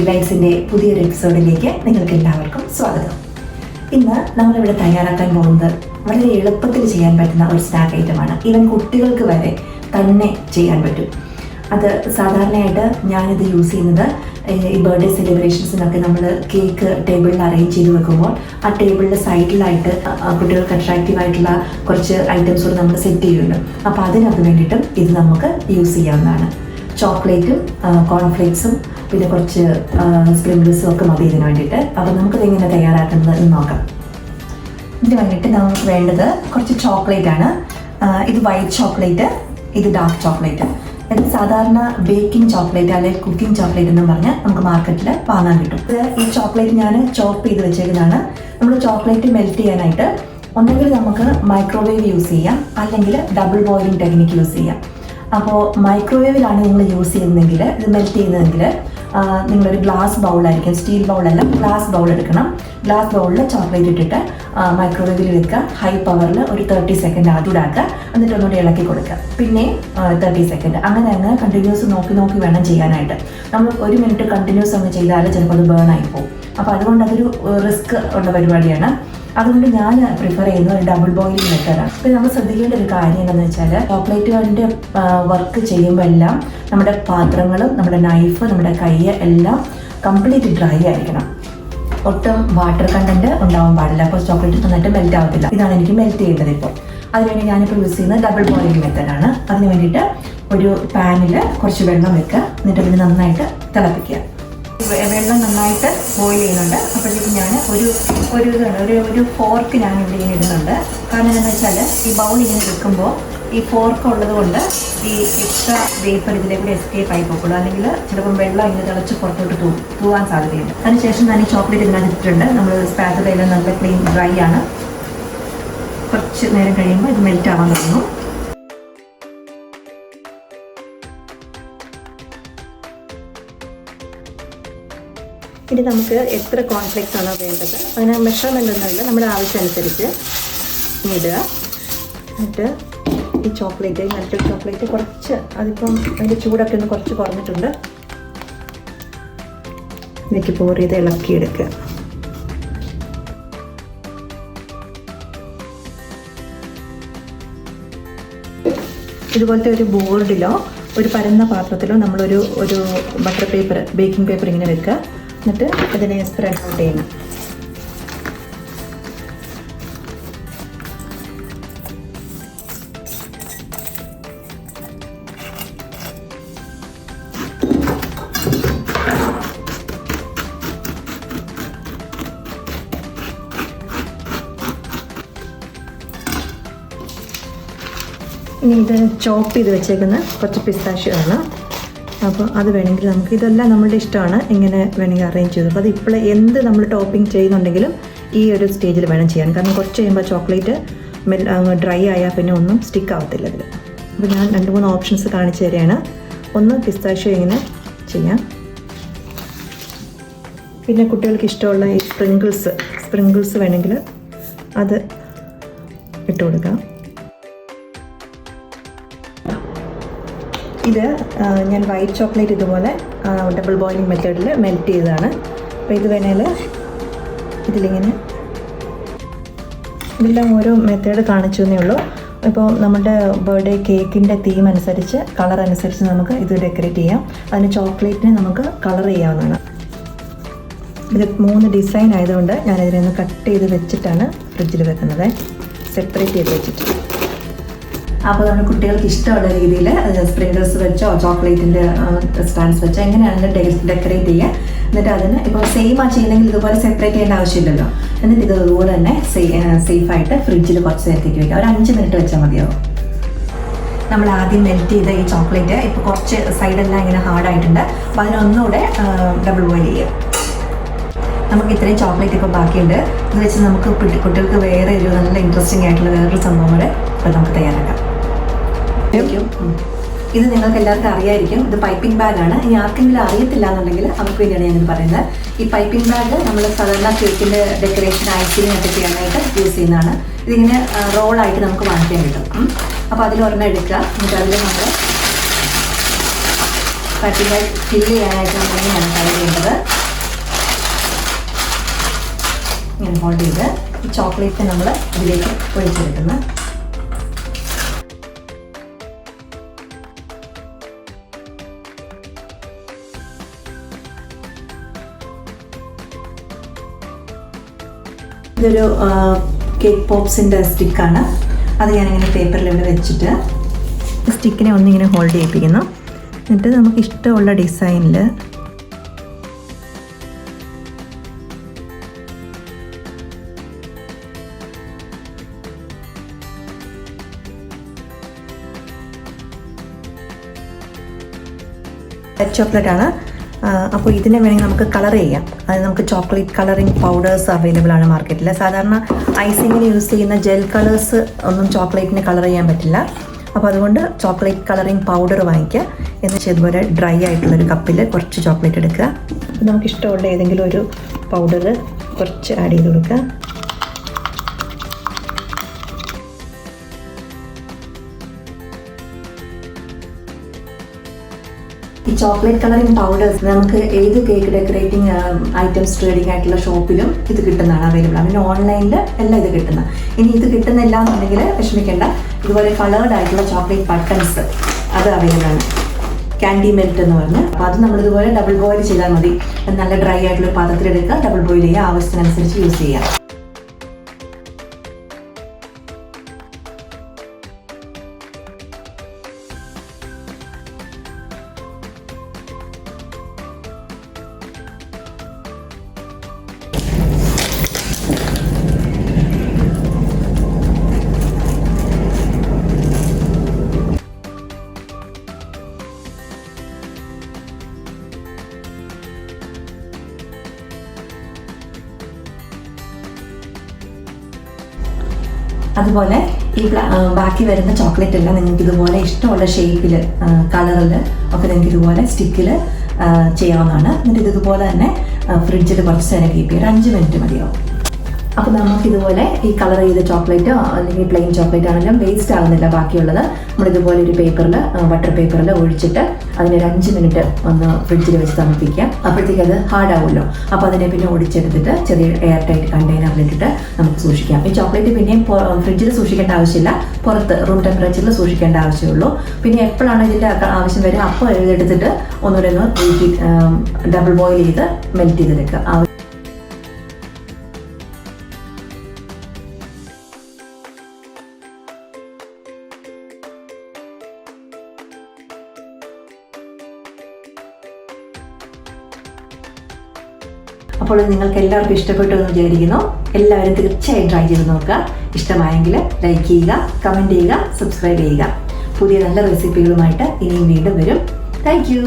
ഡിലൈറ്റ്സിൻ്റെ പുതിയൊരു എപ്പിസോഡിലേക്ക് നിങ്ങൾക്ക് എല്ലാവർക്കും സ്വാഗതം. ഇന്ന് നമ്മളിവിടെ തയ്യാറാക്കാൻ പോകുന്നത് വളരെ എളുപ്പത്തിൽ ചെയ്യാൻ പറ്റുന്ന ഒരു സ്നാക്ക് ഐറ്റമാണ്. ഈവൻ കുട്ടികൾക്ക് വരെ തന്നെ ചെയ്യാൻ പറ്റും. അത് സാധാരണയായിട്ട് ഞാനിത് യൂസ് ചെയ്യുന്നത് ഈ ബർത്ത്ഡേ സെലിബ്രേഷൻസിനൊക്കെ നമ്മൾ കേക്ക് ടേബിളിൽ അറേഞ്ച് ചെയ്ത് വെക്കുമ്പോൾ ആ ടേബിളിൻ്റെ സൈഡിലായിട്ട് കുട്ടികൾക്ക് അട്രാക്റ്റീവ് ആയിട്ടുള്ള കുറച്ച് ഐറ്റംസ് കൂടെ നമ്മൾ സെറ്റ് ചെയ്യുന്നുണ്ട്. അപ്പോൾ അതിനകത്ത് വേണ്ടിയിട്ടും ഇത് നമുക്ക് യൂസ് ചെയ്യാവുന്നതാണ്. ചോക്ലേറ്റും കോൺഫ്ലേക്സും പിന്നെ കുറച്ച് സ്പ്രിംഗിൾസും ഒക്കെ മതി ഇതിന് വേണ്ടിയിട്ട്. അപ്പോൾ നമുക്കിത് എങ്ങനെ തയ്യാറാക്കുന്നത് എന്ന് നോക്കാം. ഇതിന് വേണ്ടിയിട്ട് നമുക്ക് വേണ്ടത് കുറച്ച് ചോക്ലേറ്റ് ആണ്. ഇത് വൈറ്റ് ചോക്ലേറ്റ്, ഇത് ഡാർക്ക് ചോക്ലേറ്റ്. ഇത് സാധാരണ ബേക്കിംഗ് ചോക്ലേറ്റ് അല്ലെങ്കിൽ കുക്കിംഗ് ചോക്ലേറ്റ് എന്ന് പറഞ്ഞാൽ നമുക്ക് മാർക്കറ്റിൽ വാങ്ങാൻ കിട്ടും. ഇത് ഈ ചോക്ലേറ്റ് ഞാൻ ചോപ്പ് ചെയ്ത് വെച്ചേക്കുന്നതാണ്. നമ്മൾ ചോക്ലേറ്റ് മെൽറ്റ് ചെയ്യാനായിട്ട് ഒന്നെങ്കിൽ നമുക്ക് മൈക്രോവേവ് യൂസ് ചെയ്യാം, അല്ലെങ്കിൽ ഡബിൾ ബോയിലിംഗ് ടെക്നിക്ക് യൂസ് ചെയ്യാം. അപ്പോൾ മൈക്രോവേവിലാണ് നിങ്ങൾ യൂസ് ചെയ്യുന്നതെങ്കിൽ, ഇത് മെൽറ്റ് ചെയ്യുന്നതെങ്കിൽ നിങ്ങളൊരു ഗ്ലാസ് ബൗളായിരിക്കും, സ്റ്റീൽ ബൗളല്ല, ഗ്ലാസ് ബൗൾ എടുക്കണം. ഗ്ലാസ് ബൗളിൽ ചോക്ലേറ്റ് ഇട്ടിട്ട് മൈക്രോവേവിൽ വെക്കുക. ഹൈ പവറിൽ ഒരു 30 സെക്കൻഡ് ചൂടാക്കുക. എന്നിട്ട് ഒന്നുകൂടി ഇളക്കി കൊടുക്കുക. പിന്നെ 30 സെക്കൻഡ് അങ്ങനെ കണ്ടിന്യൂസ് നോക്കി വേണം ചെയ്യാനായിട്ട്. നമ്മൾ 1 മിനിറ്റ് കണ്ടിന്യൂസ് അങ്ങ് ചെയ്താൽ ചിലപ്പോൾ അത് ബേൺ ആയി പോകും. അപ്പോൾ അതുകൊണ്ട് അതൊരു റിസ്ക് ഉള്ള പരിപാടിയാണ്. അതുകൊണ്ട് ഞാൻ പ്രിഫർ ചെയ്യുന്നത് ഒരു ഡബിൾ ബോയിലിംഗ് മെത്തേഡാണ്. അപ്പോൾ നമ്മൾ ശ്രദ്ധിക്കേണ്ട ഒരു കാര്യം എന്താണെന്ന് വെച്ചാൽ, ചോക്ലേറ്റുകളുടെ വർക്ക് ചെയ്യുമ്പോൾ എല്ലാം നമ്മുടെ പാത്രങ്ങളും നമ്മുടെ നൈഫ് നമ്മുടെ കൈ എല്ലാം കംപ്ലീറ്റ് ഡ്രൈ ആയിരിക്കണം. ഒട്ടും വാട്ടർ കണ്ടന്റ് ഉണ്ടാവാൻ പാടില്ല. അപ്പോൾ ചോക്ലേറ്റ് നന്നായിട്ട് മെൽറ്റ് ആവത്തില്ല. ഇതാണ് എനിക്ക് മെൽറ്റ് ചെയ്യേണ്ടത്. ഇപ്പോൾ അതിനുവേണ്ടി ഞാനിപ്പോൾ യൂസ് ചെയ്യുന്നത് ഡബിൾ ബോയിലിംഗ് മെത്തേഡാണ്. അതിന് വേണ്ടിയിട്ട് ഒരു പാനിൽ കുറച്ച് വെള്ളം വെക്കുക. എന്നിട്ട് അതിന് നന്നായിട്ട് തിളപ്പിക്കുക. വെള്ളം നന്നായിട്ട് ബോയിൽ ചെയ്യുന്നുണ്ട്. അപ്പോഴത്തേക്ക് ഞാൻ ഒരു ഫോർക്ക് ഞാൻ ഇവിടെ ഇങ്ങനെ ഇടുന്നുണ്ട്. കാരണം എന്താണെന്ന് വെച്ചാൽ, ഈ ബൗൾ ഇങ്ങനെ വെക്കുമ്പോൾ ഈ ഫോർക്ക് ഉള്ളത് കൊണ്ട് ഈ എക്സ്ട്രാ വേപ്പർ ഇതിലേക്ക് എസ്കേപ്പ് ആയി പോകുള്ളൂ. അല്ലെങ്കിൽ ചിലപ്പം വെള്ളം ഇങ്ങനെ തിളച്ച് പുറത്തോട്ട് തൂവാൻ സാധ്യതയുണ്ട്. അതിനുശേഷം ഞാൻ ഈ ചോക്ലേറ്റ് ഇതിനകത്ത് ഇട്ടിട്ടുണ്ട്. നമ്മൾ സ്പാച്ചുലയിൽ നല്ല ക്ലീൻ ഡ്രൈ ആണ്. കുറച്ച് നേരം കഴിയുമ്പോൾ ഇത് മെൽറ്റ് ആവാൻ തുടങ്ങും. ഇനി നമുക്ക് എത്ര കോൺഫ്ലേക്സ് ആണോ വേണ്ടത് അതിന് മെഷർമെൻ്റ് ഒന്നുമില്ല, നമ്മുടെ ആവശ്യമനുസരിച്ച് ഇടുക. എന്നിട്ട് ഈ ചോക്ലേറ്റ്, മെൽറ്റഡ് ചോക്ലേറ്റ് കുറച്ച്, അതിപ്പം അതിൻ്റെ ചൂടൊക്കെ ഒന്ന് കുറച്ച് കുറഞ്ഞിട്ടുണ്ട്, ഇതിലേക്ക് പോർ ചെയ്ത് ഇളക്കിയെടുക്കുക. ഇതുപോലത്തെ ഒരു ബോർഡിലോ ഒരു പരന്ന പാത്രത്തിലോ നമ്മളൊരു ബട്ടർ പേപ്പർ, ബേക്കിംഗ് പേപ്പർ ഇങ്ങനെ വെക്കുക. എന്നിട്ട് അതിനെ സ്പ്രെഡ് ഔട്ട് ചെയ്യണം. ഇനി ഇത് ചോപ്പ് ചെയ്ത് വെച്ചേക്കുന്ന കുറച്ച് പിസ്താഷ്യോ ആണ്. അപ്പോൾ അത് വേണമെങ്കിൽ നമുക്ക്, ഇതെല്ലാം നമ്മളുടെ ഇഷ്ടമാണ്, ഇങ്ങനെ വേണമെങ്കിൽ അറേഞ്ച് ചെയ്തു. അപ്പോൾ അത് ഇപ്പോൾ എന്ത് നമ്മൾ ടോപ്പിംഗ് ചെയ്യുന്നുണ്ടെങ്കിലും ഈ ഒരു സ്റ്റേജിൽ വേണം ചെയ്യാൻ. കാരണം കുറച്ച് കഴിയുമ്പോൾ ചോക്ലേറ്റ് ഡ്രൈ ആയാൽ പിന്നെ ഒന്നും സ്റ്റിക്ക് ആവത്തില്ല ഇതിൽ. അപ്പോൾ ഞാൻ 2-3 ഓപ്ഷൻസ് കാണിച്ചു തരികയാണ്. ഒന്ന് പിസ്താഷ്യോ ഇങ്ങനെ ചെയ്യാം. പിന്നെ കുട്ടികൾക്ക് ഇഷ്ടമുള്ള ഈ സ്പ്രിങ്കിൾസ് വേണമെങ്കിൽ അത് ഇട്ട് കൊടുക്കാം. ഇത് ഞാൻ വൈറ്റ് ചോക്ലേറ്റ് ഇതുപോലെ ഡബിൾ ബോയിലിംഗ് മെത്തേഡിൽ മെൽറ്റ് ചെയ്തതാണ്. അപ്പോൾ ഇത് വേണേൽ ഇതിലിങ്ങനെ, ഇതെല്ലാം ഓരോ മെത്തേഡ് കാണിച്ചു എന്നേ ഉള്ളൂ. ഇപ്പോൾ നമ്മുടെ ബർത്ത്ഡേ കേക്കിൻ്റെ തീം അനുസരിച്ച്, കളർ അനുസരിച്ച് നമുക്ക് ഇത് ഡെക്കറേറ്റ് ചെയ്യാം. അതിന് ചോക്ലേറ്റിനെ നമുക്ക് കളർ ചെയ്യാവുന്നതാണ്. ഇത് 3 ഡിസൈൻ ആയതുകൊണ്ട് ഞാനിതിനൊന്ന് കട്ട് ചെയ്ത് വെച്ചിട്ടാണ് ഫ്രിഡ്ജിൽ വെക്കുന്നത്, സെപ്പറേറ്റ് ചെയ്ത് വെച്ചിട്ട്. അപ്പോൾ നമ്മുടെ കുട്ടികൾക്ക് ഇഷ്ടമുള്ള രീതിയിൽ സ്പ്രിംഗിൾസ് വെച്ചോ ചോക്ലേറ്റിൻ്റെ സ്റ്റാൻഡ്സ് വെച്ചോ എങ്ങനെയാണെങ്കിലും ഡെക്കറേറ്റ് ചെയ്യുക. എന്നിട്ട് അതിന് ഇപ്പോൾ സെയിം ആ ചെയ്യുന്നെങ്കിൽ ഇതുപോലെ സെപ്പറേറ്റ് ചെയ്യേണ്ട ആവശ്യമില്ലല്ലോ. എന്നിട്ട് ഇതുപോലെ തന്നെ സേഫായിട്ട് ഫ്രിഡ്ജിൽ കുറച്ച് നേരത്തേക്ക് വയ്ക്കുക. ഒരു 5 മിനിറ്റ് വെച്ചാൽ മതിയാവും. നമ്മൾ ആദ്യം മെൽറ്റ് ചെയ്ത ഈ ചോക്ലേറ്റ് ഇപ്പോൾ കുറച്ച് സൈഡെല്ലാം ഇങ്ങനെ ഹാർഡായിട്ടുണ്ട്. അപ്പോൾ അതിനൊന്നുകൂടെ ഡബിൾ ബോയിൽ ചെയ്യുക. നമുക്ക് ഇത്രയും ചോക്ലേറ്റ് ഇപ്പോൾ ബാക്കിയുണ്ട്. ഇത് വെച്ച് നമുക്ക് കുട്ടികൾക്ക് വേറെ ഒരു നല്ല ഇൻട്രസ്റ്റിംഗ് ആയിട്ടുള്ള വേറൊരു സംഭവം കൂടെ ഇപ്പോൾ നമുക്ക് തയ്യാറാക്കാം. ഇത് നിങ്ങൾക്ക് എല്ലാവർക്കും അറിയായിരിക്കും. ഇത് പൈപ്പിംഗ് ബാഗാണ്. ഇനി ആർക്കെങ്കിലും അറിയത്തില്ല എന്നുണ്ടെങ്കിൽ അവർക്ക് വേണ്ടിയാണ് ഞാനിത് പറയുന്നത്. ഈ പൈപ്പിംഗ് ബാഗ് നമ്മൾ സാധാരണ കേക്കിൻ്റെ ഡെക്കറേഷൻ ഐസിങ് ഒക്കെ ചെയ്യാനായിട്ട് യൂസ് ചെയ്യുന്നതാണ്. ഇതിങ്ങനെ റോളായിട്ട് നമുക്ക് വാങ്ങിക്കാൻ കിട്ടും. അപ്പോൾ അതിലൊരെണ്ണം എടുക്കുക. എന്നിട്ട് അതിൽ നമ്മൾ കട്ടിലായി ഫില്ല് ചെയ്യാനായിട്ട് നമ്മൾ ഇങ്ങനെയാണ് ട്രൈ ചെയ്യേണ്ടത്. ഇങ്ങനെ ഹോൾഡ് ചെയ്ത് ഈ ചോക്ലേറ്റ് നമ്മൾ ഇതിലേക്ക് ഒഴിച്ചെടുക്കുന്നു. ഇതൊരു കേക്ക് പോപ്സിൻ്റെ സ്റ്റിക്കാണ്. അത് ഞാനിങ്ങനെ പേപ്പറിൽ ഇവിടെ വെച്ചിട്ട് സ്റ്റിക്കിനെ ഒന്നിങ്ങനെ ഹോൾഡ് ചെയ്യിപ്പിക്കുന്നു. എന്നിട്ട് നമുക്ക് ഇഷ്ടമുള്ള ഡിസൈനിൽ വൈറ്റ് ചോക്ലേറ്റ് ആണ്. അപ്പോൾ ഇതിനെ വേണമെങ്കിൽ നമുക്ക് കളർ ചെയ്യാം. അത് നമുക്ക് ചോക്ലേറ്റ് കളറിങ് പൗഡേഴ്സ് അവൈലബിൾ ആണ് മാർക്കറ്റിൽ. സാധാരണ ഐസിങ്ങിന് യൂസ് ചെയ്യുന്ന ജെൽ കളേഴ്സ് ഒന്നും ചോക്ലേറ്റിന് കളർ ചെയ്യാൻ പറ്റില്ല. അപ്പോൾ അതുകൊണ്ട് ചോക്ലേറ്റ് കളറിങ് പൗഡർ വാങ്ങിക്കുക. എന്നുവെച്ചാൽ ഇതുപോലെ ഡ്രൈ ആയിട്ടുള്ളൊരു കപ്പിൽ കുറച്ച് ചോക്ലേറ്റ് എടുക്കുക. നമുക്കിഷ്ടമുള്ള ഏതെങ്കിലും ഒരു പൗഡർ കുറച്ച് ആഡ് ചെയ്ത് കൊടുക്കുക. ഈ ചോക്ലേറ്റ് കളറിങ് പൗഡേഴ്സ് നമുക്ക് ഏത് കേക്ക് ഡെക്കറേറ്റിംഗ് ഐറ്റംസ് ട്രേഡിംഗ് ആയിട്ടുള്ള ഷോപ്പിലും ഇത് കിട്ടുന്നതാണ് അവൈലബിൾ ആണ്. പിന്നെ ഓൺലൈനിൽ എല്ലാം ഇത് കിട്ടുന്ന. ഇനി ഇത് കിട്ടുന്നില്ല എന്നുണ്ടെങ്കിൽ വിഷമിക്കേണ്ട. ഇതുപോലെ കളേർഡ് ആയിട്ടുള്ള ചോക്ലേറ്റ് ബട്ടൺസ് അത് അവൈലബിൾ ആണ്. ക്യാൻഡി മെൽറ്റ് എന്ന് പറഞ്ഞ്. അപ്പോൾ അത് നമ്മളിതുപോലെ ഡബിൾ ബോയിൽ ചെയ്താൽ മതി. നല്ല ഡ്രൈ ആയിട്ടുള്ള പാത്രത്തിലെടുക്കുക, ഡബിൾ ബോയിൽ ചെയ്യുക, ആവശ്യത്തിനനുസരിച്ച് യൂസ് ചെയ്യാം. അതുപോലെ ഈ ബാക്കി വരുന്ന ചോക്ലേറ്റ് എല്ലാം നിങ്ങൾക്ക് ഇതുപോലെ ഇഷ്ടമുള്ള ഷേപ്പിൽ കളറിൽ ഒക്കെ നിങ്ങൾക്ക് ഇതുപോലെ സ്റ്റിക്കിൽ ചെയ്യാവുന്നതാണ്. എന്നിട്ട് ഇതുപോലെ തന്നെ ഫ്രിഡ്ജിൽ കുറച്ച് നേരം കീപ്പ് ചെയ്യുക. 5 മിനിറ്റ് മതിയാവും. അപ്പോൾ നമുക്കിതുപോലെ ഈ കളർ ചെയ്ത ചോക്ലേറ്റോ അല്ലെങ്കിൽ പ്ലെയിൻ ചോക്ലേറ്റ് ആണെങ്കിലും വേസ്റ്റ് ആകുന്നില്ല. ബാക്കിയുള്ളത് നമ്മളിതുപോലെ ഒരു പേപ്പറിൽ ബട്ടർ പേപ്പറിൽ ഒഴിച്ചിട്ട് അതിനൊരു 5 മിനിറ്റ് ഒന്ന് ഫ്രിഡ്ജിൽ വെച്ച് തണുപ്പിക്കുക. അപ്പോഴത്തേക്ക് അത് ഹാർഡ് ആവുമല്ലോ. അപ്പോൾ അതിനെ പിന്നെ ഒടിച്ചെടുത്തിട്ട് ചെറിയ എയർ ടൈറ്റ് കണ്ടെയ്നറിലിട്ടിട്ട് നമുക്ക് സൂക്ഷിക്കാം. ഈ ചോക്ലേറ്റ് പിന്നെയും ഫ്രിഡ്ജിൽ സൂക്ഷിക്കേണ്ട ആവശ്യമില്ല, പുറത്ത് റൂം ടെമ്പറേച്ചറിൽ സൂക്ഷിക്കേണ്ട ആവശ്യമുള്ളൂ. പിന്നെ എപ്പോഴാണ് ഇതിൻ്റെ ആവശ്യം വരിക അപ്പോൾ എടുത്തിട്ട് ഒന്നുകൂടെ ഒന്ന് ഡബിൾ ബോയിൽ ചെയ്ത് മെൽറ്റ് ചെയ്തെടുക്കുക. അപ്പോൾ നിങ്ങൾക്ക് എല്ലാവർക്കും ഇഷ്ടപ്പെട്ടു എന്ന് വിചാരിക്കുന്നു. എല്ലാവരും തീർച്ചയായും ട്രൈ ചെയ്ത് നോക്കുക. ഇഷ്ടമായെങ്കിൽ ലൈക്ക് ചെയ്യുക, കമൻറ്റ് ചെയ്യുക, സബ്സ്ക്രൈബ് ചെയ്യുക. പുതിയ നല്ല റെസിപ്പികളുമായിട്ട് ഇനിയും വീണ്ടും വരും. Thank you.